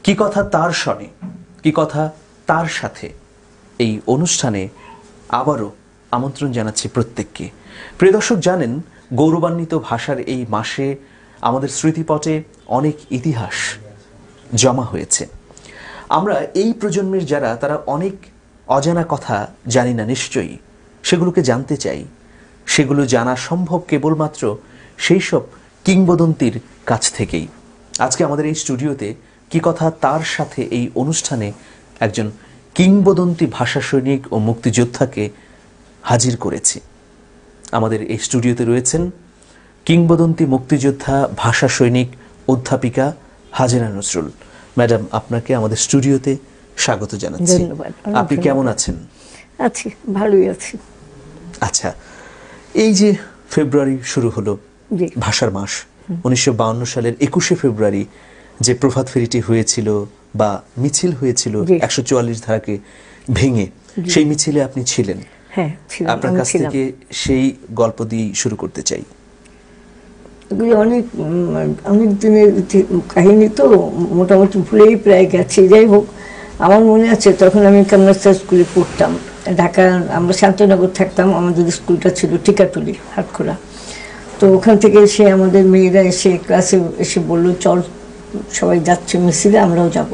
কি কথা তার স্বরে, কি কথা তার সাথে এই অনুষ্ঠানে আবারও আমন্ত্রণ জানাচ্ছি প্রত্যেককে। প্রিয় দর্শক, জানেন গৌরবান্বিত ভাষার এই মাসে আমাদের স্মৃতিপটে অনেক ইতিহাস জমা হয়েছে। আমরা এই প্রজন্মের যারা, তারা অনেক অজানা কথা জানি না নিশ্চয়ই, সেগুলোকে জানতে চাই। সেগুলো জানা সম্ভব কেবলমাত্র সেই সব কিংবদন্তির কাছ থেকেই। আজকে আমাদের এই স্টুডিওতে কি কথা তার সাথে এই অনুষ্ঠানে একজন কিংবদন্তি ভাষা সৈনিক ও মুক্তিযোদ্ধাকে হাজির করেছি। আমাদের এই স্টুডিওতে রয়েছেন কিংবদন্তি মুক্তিযোদ্ধা ভাষা সৈনিক অধ্যাপিকা হাজেরা নজরুল। ম্যাডাম, আপনাকে আমাদের স্টুডিওতে স্বাগত জানাচ্ছি। ধন্যবাদ। আপনি কেমন আছেন? আছি, ভালোই আছি। আচ্ছা, এই যে ফেব্রুয়ারি শুরু হলো, ভাষার মাস, 1952 সালের 21শে ফেব্রুয়ারি যে প্রভাত ফেরিটি হয়েছিল বা মিছিল হয়েছিল 144 ধারাকে ভেঙে, সেই মিছিলে আপনি ছিলেন। হ্যাঁ, আপনার কাছ থেকে সেই গল্প দিয়ে শুরু করতে চাই। অনেক অনেক দিনের কাহিনী তো, মোটামুটি ভুলেই প্রায় গেছে। যাই হোক, আমার মনে আছে তখন আমি কামনাস্টার স্কুলে পড়তাম ঢাকা। আমরা শান্তনগর থাকতাম, আমাদের স্কুলটা ছিল টিকাতলি, হাটখোলা। তো ওখান থেকে এসে আমাদের মেয়েরা এসে ক্লাসে এসে বললো, চল সবাই যাচ্ছে মিছিলে, আমরাও যাব।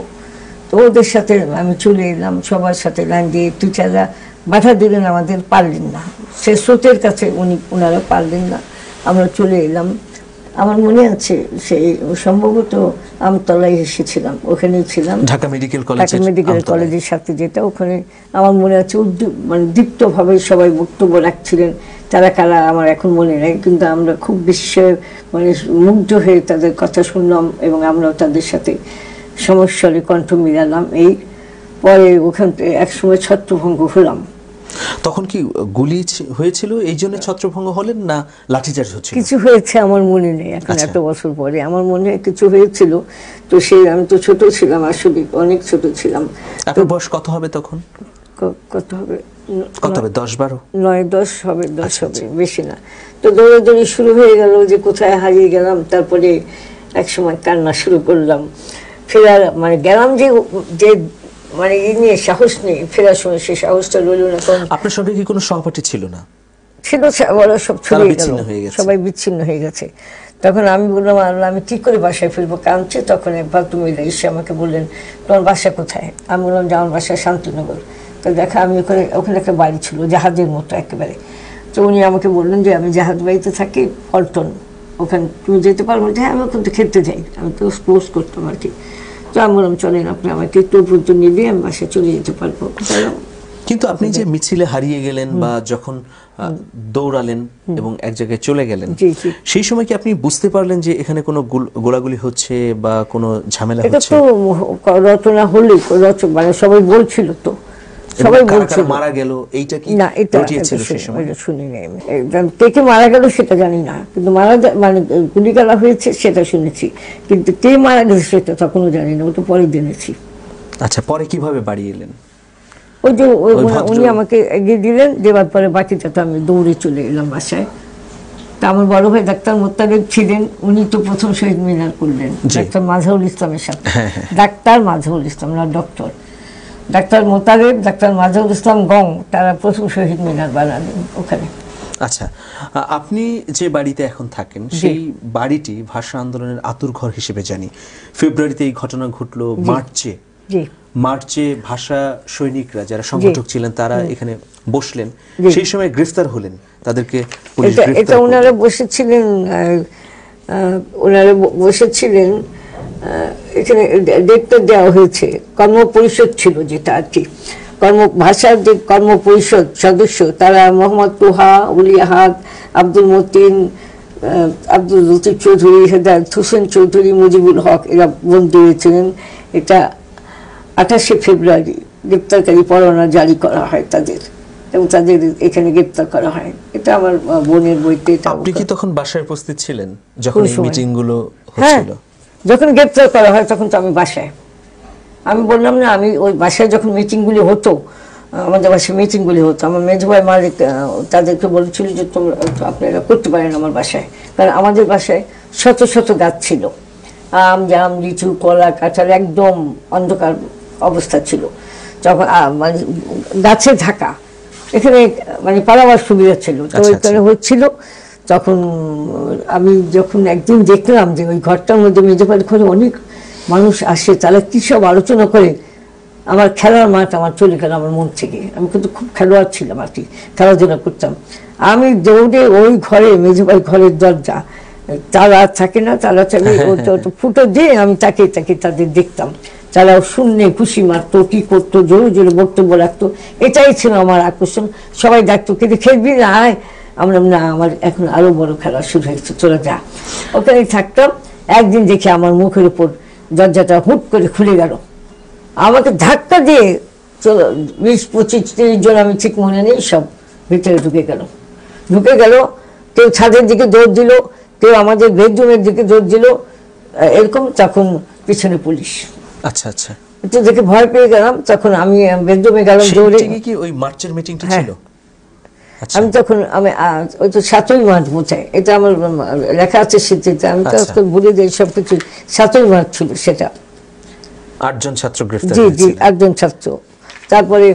তো ওদের সাথে আমি চলে এলাম, সবার সাথে লাইন দিয়ে। টিচাররা বাধা দিলেন, আমাদের পারলেন না, সে স্রোতের কাছে ওনারা পারলেন না, আমরা চলে এলাম। আমার মনে আছে সেই সম্ভবত আমতলায় এসেছিলাম, ওখানেই ছিলাম, ঢাকা মেডিকেল কলেজের সাথে যেটা। ওখানে আমার মনে আছে মানে দীপ্তভাবে সবাই বক্তব্য রাখছিলেন। তারা কারা আমার এখন মনে নেই, কিন্তু আমরা খুব মানে মুগ্ধ হয়ে তাদের কথা শুনলাম এবং আমরাও তাদের সাথে সমস্যারে কণ্ঠ মিলালাম। এই পরে ওখান থেকে একসময় ছত্রভঙ্গ হলাম। তখন কি গুলি হয়েছিল এই জন্য ছত্রভঙ্গ হলেন, না লাঠিচার্জ হচ্ছিল? কিছু হয়েছে আমার মনে নেই এখন, এত বছর পরে আমার মনে হয় কিছু হয়েছিল। তো সেই আমি তো ছোট ছিলাম, আসলে অনেক ছোট ছিলাম। আপনার বয়স কত হবে তখন? কত হবে, 10-12? 9-10 হবে, 10 হবে, বেশি না। তো দৌড়াদৌড়ি শুরু হয়ে গেল, যে কোথায় হারিয়ে গেলাম। তারপরে একসময় কান্না শুরু করলাম। ফেরার মানে গেলাম যে মানে নিয়ে সাহস নেই, ফেরার সময় সেই সাহসটা রইল না। কারণ আপনার সঙ্গে কি কোনো সহপাঠী ছিল না? ছিল, ওরা সব ছড়িয়ে গেল, সবাই বিচ্ছিন্ন হয়ে গেছে। তখন আমি বললাম, আল্লাহ, আমি কি করে বাসায় ফিরবো, কাঁদছে। তখন এক ভদ্র মহিলা এসে আমাকে বললেন, তোমার বাসা কোথায়? আমি বললাম যে আমার বাসা শান্তনগর। তো দেখা আমি ওখানে একটা বাড়ি ছিল জাহাজের মতো একেবারে। তো উনি আমাকে বললেন যে আমি জাহাজ বাড়িতে থাকি, পল্টন, ওখানে তুমি যেতে পারবো? যে হ্যাঁ, আমি ওখান থেকে খেতে যাই, আমি তো স্পোর্টস করতাম আর কি। তো আমি বললাম, চলেন আপনি আমাকে একটু পর্যন্ত নিবি, আমি বাসায় চলে যেতে পারবো। কিন্তু আপনি যে মিছিলে হারিয়ে গেলেন বা যখন দৌড়ালেন এবং এক জায়গায় চলে গেলেন, সেই সময় কি আপনি বুঝতে পারলেন যে এখানে কোনো গোলাগুলি হচ্ছে বা কোনো ঝামেলা হচ্ছে? এটা তো রচনা হলে মানে সবাই বলছিল, তো সবাই বলছিল মারা গেল, এইটা কি না, এটা শুনি নাই। কে মারা গেল সেটা জানি না, কিন্তু মানে গুলি করা হয়েছে সেটা শুনেছি, কিন্তু কে মারা গেছে সেটা তখনও জানি না, ওটা পরে জেনেছি। আচ্ছা, পরে কিভাবে বাড়ি এলেন? ওই যে উনি আমাকে এগিয়ে দিলেন, দেওয়ার পরে বাকিটা তো আমি দৌড়ে চলে এলাম বাসায়। তা আমার বড় ভাই ডাক্তার মোত্তালেব ছিলেন, উনি তো প্রথম শহীদ মিনার করলেন ডাক্তার মাঝহারুল ইসলামের সাথে। ডাক্তার মাঝহারুল ইসলাম, না ডক্টর, ডাক্তার মোত্তালেব, ডাক্তার মাঝহারুল ইসলাম গং, তারা প্রথম শহীদ মিনার বানালেন ওখানে। আচ্ছা, আপনি যে বাড়িতে এখন থাকেন, সেই বাড়িটি ভাষা আন্দোলনের আতুরঘর হিসেবে জানি। ফেব্রুয়ারিতে এই ঘটনা ঘটলো, মার্চে ভাষা সৈনিকরা যারা সংগঠক ছিলেন তারা এখানে বসলেন, সেই সময় গ্রেফতার হলেন, তাদেরকে পুলিশ গ্রেফতার এটা ওনারা বসেছিলেন এখানে ডেটটা দেওয়া হয়েছে, কর্ম পরিষদ ছিল যেটা আর কি, ভাষার যে কর্ম পরিষদ সদস্য, তারা মোহাম্মদ তোহা, উলি আহাদ, আব্দুল মতিন, আব্দুল লতিফ চৌধুরী, হেদায়েত হোসেন চৌধুরী, মুজিবুল হক, এরা বন্দী হয়েছিলেন। এটা 28শে ফেব্রুয়ারি গ্রেপ্তারকারী পরোয়ানা জারি করা হয় তাদের, এবং তাদের এখানে গ্রেপ্তার করা হয়। এটা আমার বোনের বইতে। আপনি কি তখন বাসায় উপস্থিত ছিলেন যখন এই মিটিং গুলো হচ্ছিল? যখন গ্রেপ্তার করা হয় তখন তো আমি বাসায়। আমি বললাম না, আমি ওই বাসায় যখন মিটিংগুলি হতো, আমাদের বাসায় মিটিংগুলি হতো, আমার মেজো ভাই মালিক তাদেরকে বলেছিল যে তোমরা আপনারা করতে পারেন আমার বাসায়, কারণ আমাদের বাসায় শত শত গাছ ছিল। আম জাম লিচু কলা কাঁঠাল একদম অন্ধকার অবস্থা ছিল যখন মানে গাছে ঢাকা, এখানে মানে পালাবার সুবিধা ছিল তো ওইখানে হচ্ছিল। তখন আমি যখন একদিন দেখলাম যে ওই ঘরটার মধ্যে মেজবাড়ি ঘরে অনেক মানুষ আসে, তারা কী সব আলোচনা করে, আমার খেলার মাঠ আমার চলে গেল আমার মন থেকে। আমি কিন্তু খুব খেলোয়াড় ছিলাম আর কি, খেলাধুলা করতাম। আমি দৌড়ে ওই ঘরে মেজবাড়ি ঘরের দরজা তারা থাকে না, তারা থাকে ফুটো দিয়ে আমি তাকে তাকে তাদের দেখতাম, তারা শূন্যে খুশি মারতো, কি করতো, জোরে জোরে বক্তব্য রাখতো। এটাই ছিল আমার আকর্ষণ। সবাই ডাকতো কিন্তু খেলবি না, আয়। আমরা না, আমার এখন আরো বড় খেলা শুরু হয়েছে, তোরা যা। ওখানে থাকতাম। একদিন দেখি আমার মুখের উপর দরজাটা হুট করে খুলে গেল, আমাকে ধাক্কা দিয়ে 20, 25, 30 জন, আমি ঠিক মনে নেই, সব ভিতরে ঢুকে গেল। কেউ ছাদের দিকে দৌড় দিল, কেউ আমাদের বেডরুমের দিকে দৌড় দিল, এরকম। তখন পিছনে পুলিশ। আচ্ছা আচ্ছা, তো দেখে ভয় পেয়ে গেলাম। তখন আমি বেডরুমে গেলাম দৌড়ে। কি ওই মার্চের মিটিংটা ছিল? আমি তখন ওই তো 7ই মার্চ বোঝায়, এটা আমার লেখা আছে স্মৃতিতে, আমি তো ভুলে যাই সবকিছু। 7ই মার্চ ছিল সেটা। 8 জন ছাত্র গ্রেফতার জি হয়েছিল। 8 জন ছাত্র। তারপরে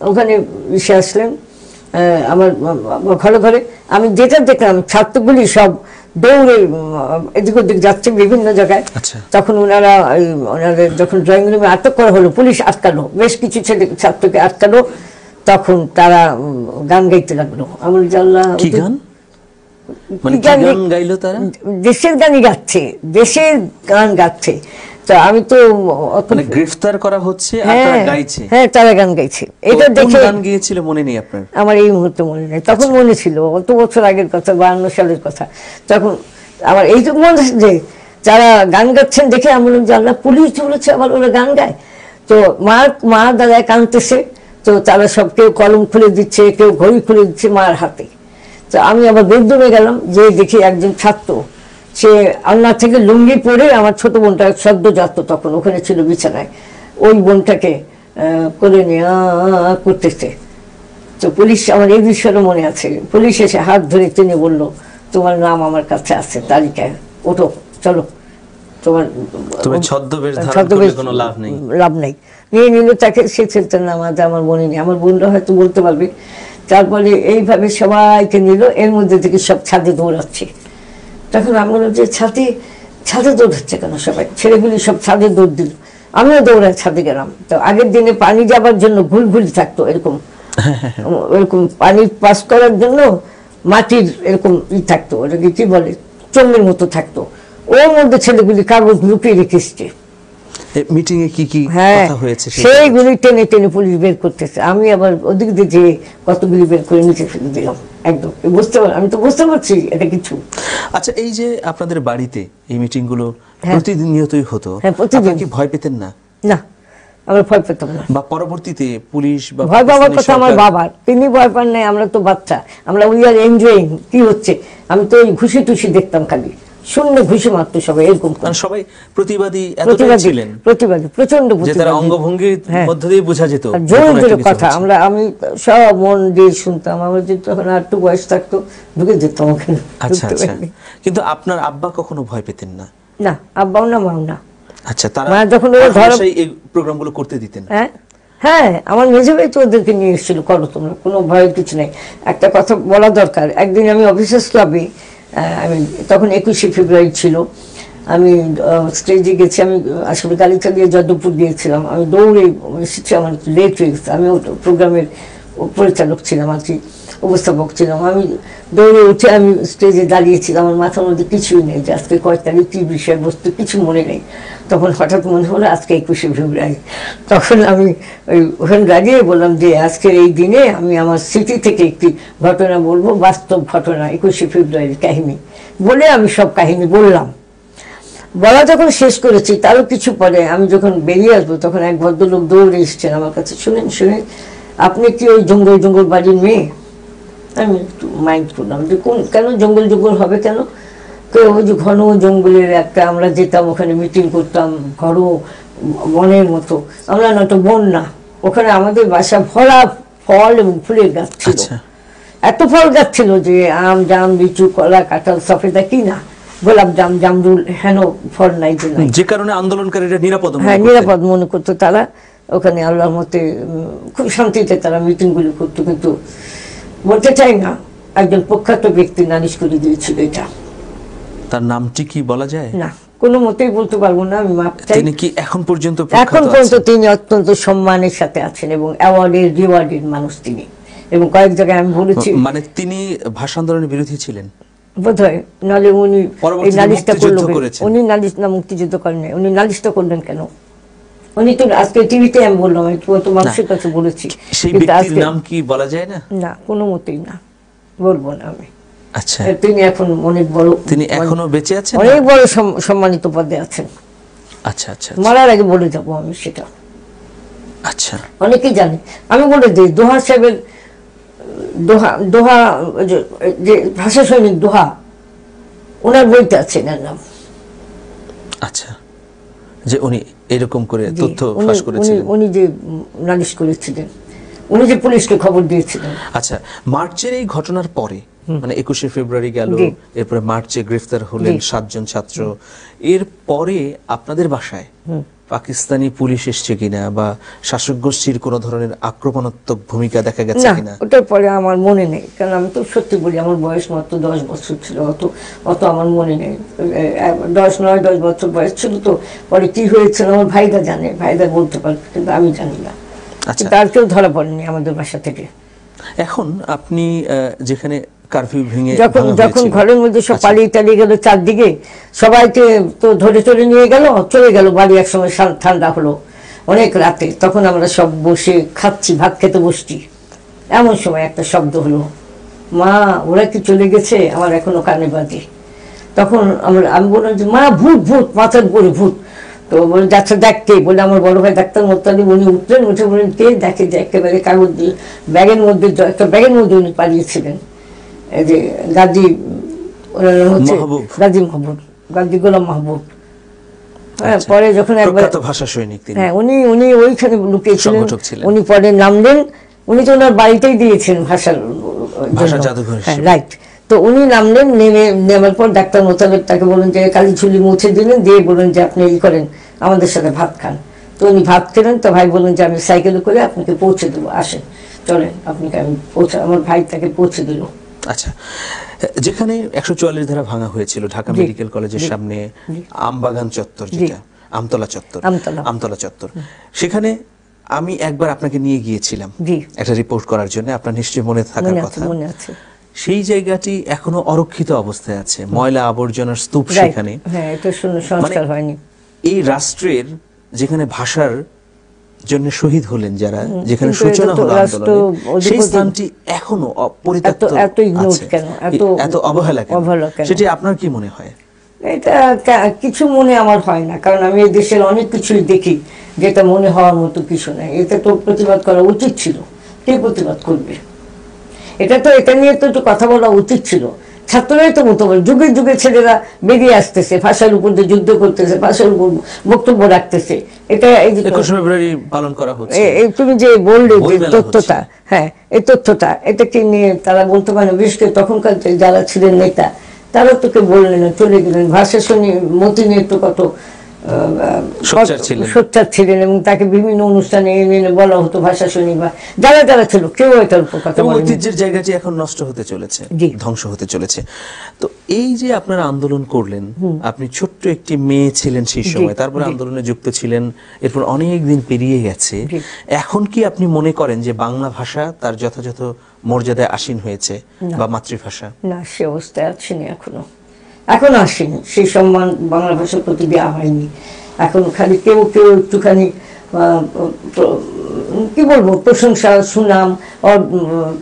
ওখানে এসে আসলেন আমার ঘরে ঘরে। আমি যেটা দেখলাম, ছাত্রগুলি সব দৌড়ে এদিক ওদিক যাচ্ছে বিভিন্ন জায়গায়। তখন ওনাদের যখন ড্রয়িং রুমে আটক করা হলো, পুলিশ আটকালো, বেশ কিছু ছাত্রকে আটকালো। তখন তারা গান গাইতে লাগলো। আমার জানলা কি গান? মানে কি গান গাইলো তারা? দেশের গানই গাচ্ছে, দেশের গান গাচ্ছে। তো আমি তো মানে গ্রেফতার করা হচ্ছে আর তারা গাইছে। হ্যাঁ, তারা গান গাইছে। এটা দেখে গান গিয়েছিল মনে নেই আপনার? আমার এই মুহূর্তে মনে নেই, তখন মনে ছিল, অত বছর আগের কথা, 52 সালের কথা। তখন আমার এইটুকু মনে আছে যে যারা গান গাচ্ছেন দেখে আমি বললাম যে আল্লাহ, পুলিশ ধরেছে আবার ওরা গান গায়। তো মা দাদায় কাঁদতেছে। তো তারা সব, কেউ কলম খুলে দিচ্ছে, কেউ ঘড়ি খুলে দিচ্ছে মার হাতে। তো আমি আবার বেডরুমে গেলাম, যে দেখি একজন ছাত্র, সে আলনা থেকে লুঙ্গি পরে, আমার ছোট বোনটা সদ্যজাত তখন ওখানে ছিল বিছানায়, ওই বোনটাকে করে নিয়ে করতেছে। তো পুলিশ, আমার এই বিষয়টা মনে আছে, পুলিশ এসে হাত ধরে টেনে বলল, তোমার নাম আমার কাছে আছে তালিকায়, ওঠো, চলো, তোমার লাভ নেই। নিয়ে নিল তাকে। সে ছেলেটার নাম আজ আমার মনে নেই, আমার বোনরা হয়তো বলতে পারবে। তারপরে এইভাবে সবাইকে নিল, এর মধ্যে থেকে সব ছাদে দৌড়াচ্ছে। তখন আমি বললাম যে ছাদে দৌড়াচ্ছে কেন সবাই? ছেলেগুলি সব ছাদে দৌড় দিল, আমিও দৌড়ায় ছাদে গেলাম। তো আগের দিনে পানি যাবার জন্য ঘুলঘুলি থাকতো, এরকম পানি পাস করার জন্য মাটির এরকম থাকতো, ওটাকে কি বলে, চোঙের মতো থাকতো, ওর মধ্যে ছেলেগুলি কাগজ লুকিয়ে রেখেছে। মিটিং এ কি কি কথা হয়েছে সেইগুলি টেনে টেনে পুলিশ বের করতেছে। আমি আবার ওদিক দিয়ে যে কতগুলি বের করে নিচে ফেলে দিলাম। একদম আমি তো বুঝতে পারছি এটা কিছু। আচ্ছা, এই যে আপনাদের বাড়িতে এই মিটিং গুলো প্রতিনিয়তই হতো, আপনি কি ভয় পেতেন না? না, আমরা ভয় পেতাম না। বা পরবর্তীতে পুলিশ বা ভয় পাওয়ার কথা আমার বাবার, তিনি ভয় পান নাই, আমরা তো বাচ্চা, আমরা উই আর এনজয়িং। কি হচ্ছে, আমি তো ওই ঘুষি টুসি দেখতাম, খালি শূন্য ঘুষি মারতো সবাই, এরকম। সবাই প্রতিবাদী এতটাই ছিলেন, প্রতিবাদী, প্রচন্ড প্রতিবাদী, তার অঙ্গভঙ্গির মধ্য দিয়ে বোঝা যেত জোরে জোরে কথা। আমি সব মন দিয়ে শুনতাম। আমার যে তখন আর একটু বয়স থাকতো, ঢুকে যেতাম ওখানে। আচ্ছা আচ্ছা, কিন্তু আপনার আব্বা কখনো ভয় পেতেন না? না, আব্বাও না, মাও না। আচ্ছা, তারা যখন এই প্রোগ্রামগুলো করতে দিতেন? হ্যাঁ, আমার মেজো ভাই তো ওদেরকে নিয়ে এসেছিল, করো তোমরা, কোনো ভয়ের কিছু নেই। একটা কথা বলা দরকার, একদিন আমি অফিসার্স ক্লাবে, আমি তখন 21শে ফেব্রুয়ারি ছিল, আমি স্টেজে গেছি। আমি আসলে গাড়ি চালিয়ে যাদবপুর গিয়েছিলাম। আমি দৌড়ে এসেছি, আমার লেট হয়ে গেছে। আমি প্রোগ্রামের পরিচালক ছিলাম আর কি, উপস্থাপক ছিলাম। আমি দৌড়ে উঠে আমি স্টেজে দাঁড়িয়েছিলাম, আমার মাথার মধ্যে কিছুই নেই যে আজকে কয় তারিখ, কী বিষয়বস্তু, কিছু মনে নেই। তখন হঠাৎ মনে হলো আজকে 21শে ফেব্রুয়ারি। তখন আমি ওখানে দাঁড়িয়ে বললাম যে আজকের এই দিনে আমি আমার স্মৃতি থেকে একটি ঘটনা বলবো, বাস্তব ঘটনা, 21শে ফেব্রুয়ারির কাহিনী বলে আমি সব কাহিনী বললাম। বলা যখন শেষ করেছি, তারও কিছু পরে আমি যখন বেরিয়ে আসবো, তখন এক ভদ্রলোক দৌড়ে এসছেন আমার কাছে, শুনেন আপনি কি ওই জঙ্গল বাড়ির মেয়ে? আমি একটু মাইন্ড করলাম যে কেন জঙ্গল হবে কেন? ওই যে ঘন জঙ্গলের একটা, আমরা যেতাম ওখানে, মিটিং করতাম, ঘন বনের মতো। আমরা না তো বন না, ওখানে আমাদের বাসা ভরা ফল এবং ফুলের গাছ ছিল। এত ফল গাছ ছিল যে আম জাম লিচু কলা কাঁঠাল সফেদা কি না, গোলাপ জাম, জামরুল, হেন ফল নাই যে নাই। যে কারণে আন্দোলনকারীরা নিরাপদ মনে হ্যাঁ, করতেন। নিরাপদ মনে করতো তারা। ওখানে আল্লাহর মতে খুব শান্তিতে তারা মিটিংগুলো করতো, কিন্তু বলতে চাই না, একজন প্রখ্যাত ব্যক্তি নালিশ করে দিয়েছিল এটা। তার নামটি কি বলা যায়? না, কোনো মতেই বলতে পারবো না, আমি মাপ চাই। তিনি কি এখন পর্যন্ত এখন প্রখ্যাত পর্যন্ত আছেন? তিনি অত্যন্ত সম্মানের সাথে আছেন এবং অ্যাওয়ার্ডের রিওয়ার্ডের মানুষ তিনি। এবং কয়েক জায়গায় আমি বলেছি, মানে তিনি ভাষা আন্দোলনের বিরোধী ছিলেন বোধহয়, নাহলে উনি এই পরবর্তীতে নালিশটা মুক্তিযুদ্ধ করলেন। করেছেন। উনি নালিশ না, মুক্তিযুদ্ধ করেন নাই, উনি নালিশটা করলেন কেন? উনি তো আজকে টিভিতে আমি বললাম, আমি তো মানুষের কাছে বলেছি, সেই কিন্তু ব্যক্তির আজকে নাম কি বলা যায় না? না, কোনো মতেই না, বলবো না আমি। আচ্ছা, তিনি এখন অনেক বড়, তিনি এখনো বেঁচে আছেন? অনেক বড় সম্মানিত পদে আছেন। আচ্ছা আচ্ছা মরার আগে বলে যাবো আমি সেটা, আচ্ছা। অনেকেই জানে। আমি বলে দিই, দোহা সাহেবের দোহা, দোহা যে ভাষা সৈনিক দোহা, ওনার বইতে আছে এনার নাম। আচ্ছা, যে উনি এরকম করে জি, তথ্য ফাঁস করেছিলেন। উনি যে নালিশ করেছিলেন, উনি যে পুলিশকে খবর দিয়েছিলেন। আচ্ছা, মার্চের এই ঘটনার পরে, মানে 21শে ফেব্রুয়ারি গেল, জি। এরপরে মার্চে গ্রেফতার হলেন জি। 7 জন ছাত্র। এর পরে আপনাদের বাসায় পাকিস্তানি পুলিশ এসছে কিনা, বা শাসক গোষ্ঠীর কোন ধরনের আক্রমণাত্মক ভূমিকা দেখা গেছে না, কিনা? ওটার পরে আমার মনে নেই, কারণ আমি তো সত্যি বলি, আমার বয়স মাত্র 10 বছর ছিল, অত আমার মনে নেই। 10 বছর বয়স ছিল তো। পরে কি হয়েছিল আমার ভাইরা জানে, ভাইরা বলতে পারবে, কিন্তু আমি জানি না। আচ্ছা, কিন্তু আর কেউ ধরা পড়েনি আমাদের বাসা থেকে। এখন আপনি যেখানে কারফিউ ভেঙে যখন ভাঙা যখন হয়েছিল, ঘরের মধ্যে সব আচ্ছা, পালিয়ে টালিয়ে গেল চারদিকে, সবাইকে তো ধরে চলে নিয়ে গেল, চলে গেল বাড়ি। এক সময় ঠান্ডা হলো অনেক রাতে, তখন আমরা সব বসে খাচ্ছি, ভাত খেতে বসছি, এমন সময় একটা শব্দ হলো, মা ওরা কি চলে গেছে? আমার এখনো কানে বাজে। তখন আমি বললাম যে মা, ভূত ভূত, মাথার উপরে ভূত। তো বলে যাচ্ছে দেখতে, বলে আমার বড় ভাই ডাক্তার মোত্তালিব, উনি উঠলেন, উঠে বললেন কে? দেখে যে একেবারে কাগজ দিয়ে ব্যাগের মধ্যে, একটা ব্যাগের মধ্যে উনি পালিয়েছিলেন। এই যে গাজী, ওনার নাম হচ্ছে মাহবুব। গাজী মাহবুব, গাজী গোলাম মাহবুব। হ্যাঁ, আচ্ছা, পরে যখন একবার, প্রখ্যাত ভাষা সৈনিক তিনি। হ্যাঁ, উনি ওইখানে লুকিয়েছিলেন, সংগঠক ছিলেন। উনি পরে নামলেন, উনি তো ওনার বাড়িতেই দিয়েছেন ভাষার ভাষা জন্য। জাদুঘর হ্যাঁ, হিসেবে। রাইট। তো উনি নামলেন, নেমার পর ডাক্তার মোতালেব তাকে বলেন যে কালি ঝুলি মুছে দিলেন, দিয়ে বলেন যে আপনি এই করেন, আমাদের সাথে ভাত খান। তো উনি ভাত খেলেন। তো ভাই বললেন যে আমি সাইকেলে করে আপনাকে পৌঁছে দেবো, আসেন চলেন আপনাকে আমি পৌঁছে। আমার ভাই তাকে পৌঁছে দিল। আচ্ছা, যেখানে 144 ধারা ভাঙা হয়েছিল ঢাকা জি, মেডিকেল কলেজের জি, সামনে, জি। আমবাগান চত্বর, যেটা আমতলা চত্বর, আমতলা। আমতলা চত্বর, সেখানে আমি একবার আপনাকে নিয়ে গিয়েছিলাম জি। একটা রিপোর্ট করার জন্য, আপনার নিশ্চয়ই মনে থাকার মনে আছে, কথা। মনে আছে। সেই জায়গাটি এখনো অরক্ষিত অবস্থায় আছে, ময়লা আবর্জনার স্তূপ Right, সেখানে। হ্যাঁ, এটা সংস্কার হয়নি। এই রাষ্ট্রের যেখানে ভাষার জন্য শহীদ হলেন যারা, যেখানে কিন্তু সূচনা এটা তো হলো রাষ্ট্র আন্দোলনের, সেই অধিপতি- স্থানটি এখনো পরিত্যক্ত এত ignored আছে। কেন? এত অবহেলা অবহেলা কেন? সেটি আপনার কি মনে হয়? এটা কিছু মনে আমার হয় না, কারণ আমি এই দেশের অনেক কিছুই দেখি যেটা মনে হওয়ার মতো কিছু নাই। এটা তো প্রতিবাদ করা উচিত ছিল। কে প্রতিবাদ করবে? এটা নিয়ে তো একটু কথা বলা উচিত ছিল। ছাত্ররাই তো মতো বলে, যুগে যুগে ছেলেরা বেরিয়ে আসতেছে, ভাষার উপর দিয়ে যুদ্ধ করতেছে, ভাষার উপর বক্তব্য রাখতেছে। এটা এই যে 21 ফেব্রুয়ারি পালন করা হচ্ছে, তুমি যে বললে বই যে মেলা তথ্যটা, হ্যাঁ, এই তথ্যটা, এটাকে নিয়ে তারা বলতে পারে, বিশেষ করে তখনকার যারা ছিলেন নেতা, তারা তোকে বললেন, চলে গেলেন। ভাষা শুনি মতিন একটু কত সোচ্চার ছিলেন, এবং তাকে বিভিন্ন অনুষ্ঠানে এনে বলা হতো ভাষা শুনি, বা যারা যারা ছিল কেউ এটার উপর কথা বলেনি। ঐতিহ্যের জায়গাটি এখন নষ্ট হতে চলেছে, জি। ধ্বংস হতে চলেছে। তো এই যে আপনারা আন্দোলন করলেন, আপনি ছোট্ট একটি মেয়ে ছিলেন সেই সময়, তারপরে আন্দোলনে যুক্ত ছিলেন, এরপর অনেক দিন পেরিয়ে গেছে। এখন কি আপনি মনে করেন যে বাংলা ভাষা তার যথাযথ মর্যাদায় আসীন হয়েছে, বা মাতৃভাষা? না, সে অবস্থায় আছেনি এখনো আসেনি, সেই সম্মান বাংলা ভাষার প্রতি দেওয়া হয়নি। এখন খালি কেউ কেউ একটুখানি কি বলবো, প্রশংসা, সুনাম,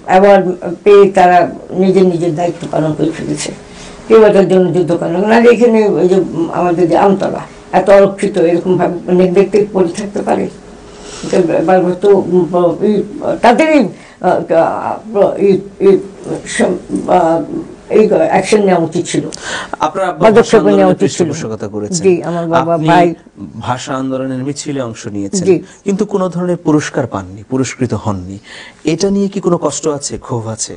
অ্যাওয়ার্ড পেয়ে তারা নিজের নিজের দায়িত্ব পালন করে ফেলেছে। কেউ এটার জন্য যুদ্ধ করে না। এখানে ওই যে আমাদের যে আমতলা এত অরক্ষিত, এরকম ভাবে অনেক দেখতে পড়ে থাকতে পারে। তো তাদেরই এই অ্যাকশন নেওয়া উচিত ছিল, পদক্ষেপ নেওয়া উচিত ছিল। জি, আমার বাবা, ভাই ভাষা আন্দোলনের মিছিলে অংশ নিয়েছেন, কিন্তু কোনো ধরনের পুরস্কার পাননি, পুরস্কৃত হননি। এটা নিয়ে কি কোনো কষ্ট আছে, ক্ষোভ আছে?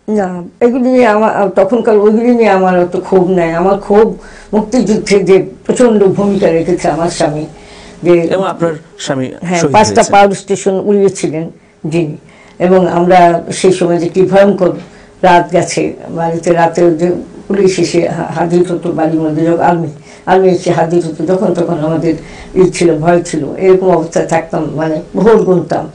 না, এগুলি নিয়ে আমার তখনকার ওইগুলি নিয়ে আমার অত ক্ষোভ নাই। আমার ক্ষোভ মুক্তিযুদ্ধে যে প্রচন্ড ভূমিকা রেখেছে আমার স্বামী, যে এবং আপনার স্বামী হ্যাঁ শহীদ 5টা হয়েছেন। পাওয়ার স্টেশন উড়িয়েছিলেন যিনি, এবং আমরা সেই সময় যে কি ভয়ঙ্কর রাত গেছে, বাড়িতে রাতে যে পুলিশ এসে হাজির হতো বাড়ির মধ্যে, যখন আর্মি এসে হাজির হতো, যখন তখন আমাদের ছিল, ভয় ছিল, এরকম অবস্থায় থাকতাম, মানে ভোর গুনতাম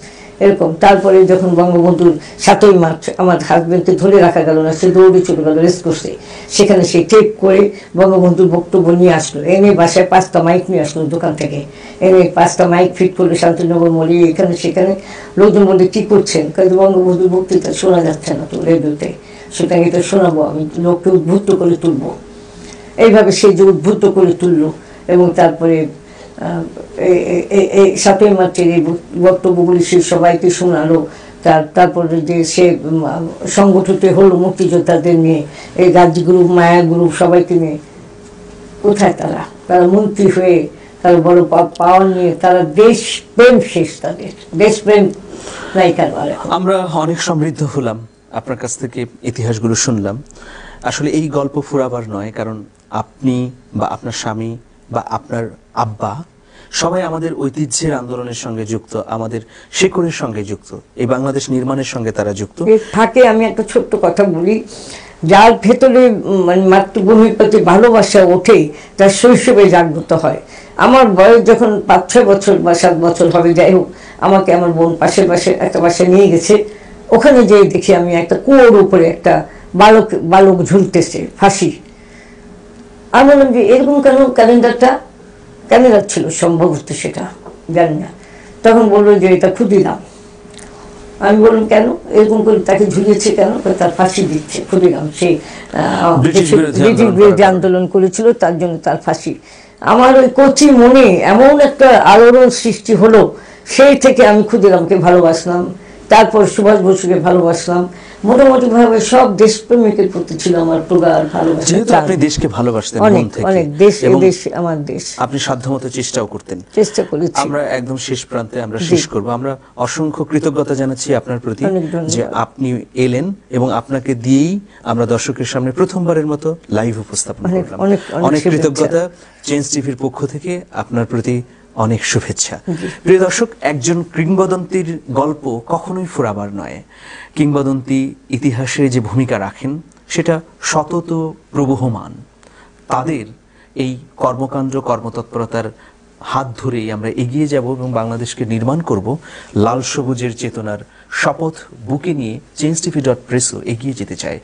এরকম। তারপরে যখন বঙ্গবন্ধুর 7ই মার্চ আমার হাজবেন্ডকে ধরে রাখা গেল না, সে দৌড়ে চলে গেল রেস্ট করতে, সেখানে সে টেপ করে বঙ্গবন্ধুর বক্তব্য নিয়ে আসলো, এনে বাসায় 5টা মাইক নিয়ে আসলো দোকান থেকে, এনে 5টা মাইক ফিট করলো শান্তিনগর মোড়ে, এখানে সেখানে। লোকজন বলে কি করছেন, কিন্তু বঙ্গবন্ধুর বক্তৃতা শোনা যাচ্ছে না তো রেডিওতে, সুতরাং এটা শোনাবো আমি, লোককে উদ্বুদ্ধ করে তুলবো। এইভাবে সে যে উদ্বুদ্ধ করে তুললো, এবং তারপরে 7ই মার্চের এই বক্তব্যগুলি সে সবাইকে শোনালো। তারপরে যে সে সংগঠিত হলো মুক্তিযোদ্ধাদের নিয়ে, এই গাজী গ্রুপ, মায়া গ্রুপ, সবাইকে নিয়ে। কোথায় তারা? তারা মন্ত্রী হয়ে, তারা বড় পাওয়ার নিয়ে, তারা দেশপ্রেম শেষ, তাদের দেশপ্রেম নাই কারবার। আমরা অনেক সমৃদ্ধ হলাম আপনার কাছ থেকে, ইতিহাসগুলো শুনলাম। আসলে এই গল্প ফুরাবার নয়, কারণ আপনি বা আপনার স্বামী বা আপনার আব্বা সবাই আমাদের ঐতিহ্যের আন্দোলনের সঙ্গে যুক্ত, আমাদের শেকড়ের সঙ্গে যুক্ত, এই বাংলাদেশ নির্মাণের সঙ্গে তারা যুক্ত। এর ফাঁকে আমি একটা ছোট্ট কথা বলি, যার ভেতরে মানে মাতৃভূমির প্রতি ভালোবাসা ওঠে, তার শৈশবে জাগ্রত হয়। আমার বয়স যখন 5-6 বছর বা 7 বছর হবে, যাই হোক, আমাকে আমার বোন পাশের একটা বাসায় নিয়ে গেছে। ওখানে যেয়ে দেখি আমি একটা কুয়োর উপরে একটা বালক ঝুলতেছে, ফাঁসি। আমি বললাম যে এরকম কেন, ক্যালেন্ডার ছিল সম্ভবত, সেটা জানি না। তখন বললো যে এটা ক্ষুদিরাম। আমি বললাম কেন এরকম করে তাকে ঝুলিয়েছে কেন? তার ফাঁসি দিচ্ছে, ক্ষুদিরাম সে ব্রিটিশ বিরোধী আন্দোলন করেছিল, তার জন্য তার ফাঁসি। আমার ওই কচি মনে এমন একটা আলোড়ন সৃষ্টি হলো, সেই থেকে আমি ক্ষুদিরামকে ভালোবাসলাম, তারপর সুভাষ বসুকে ভালোবাসলাম। মোটামুটি ভাবে সব দেশপ্রেমিকের প্রতি ছিল আমার প্রগাঢ় ভালোবাসা। যেহেতু আপনি দেশকে ভালোবাসতেন অনেক মন থেকে, অনেক, দেশ এবং দেশ আমার দেশ, আপনি সাধ্যমতো চেষ্টাও করতেন। চেষ্টা করেছি। আমরা একদম শেষ প্রান্তে আমরা শেষ করব। আমরা অসংখ্য কৃতজ্ঞতা জানাচ্ছি আপনার প্রতি অনেক ধন্যবাদ। যে আপনি এলেন, এবং আপনাকে দিয়েই আমরা দর্শকের সামনে প্রথমবারের মতো লাইভ উপস্থাপন করলাম। অনেক কৃতজ্ঞতা চেঞ্জ টিভির পক্ষ থেকে, আপনার প্রতি অনেক শুভেচ্ছা। প্রিয় দর্শক, একজন কিংবদন্তির গল্প কখনোই ফুরাবার নয়। কিংবদন্তি ইতিহাসে যে ভূমিকা রাখেন সেটা সতত প্রবহমান। তাদের এই কর্মকাণ্ড, কর্মতৎপরতার হাত ধরেই আমরা এগিয়ে যাব এবং বাংলাদেশকে নির্মাণ করব লাল সবুজের চেতনার শপথ বুকে নিয়ে। চেঞ্জ টিভি.প্রেসও এগিয়ে যেতে চায়।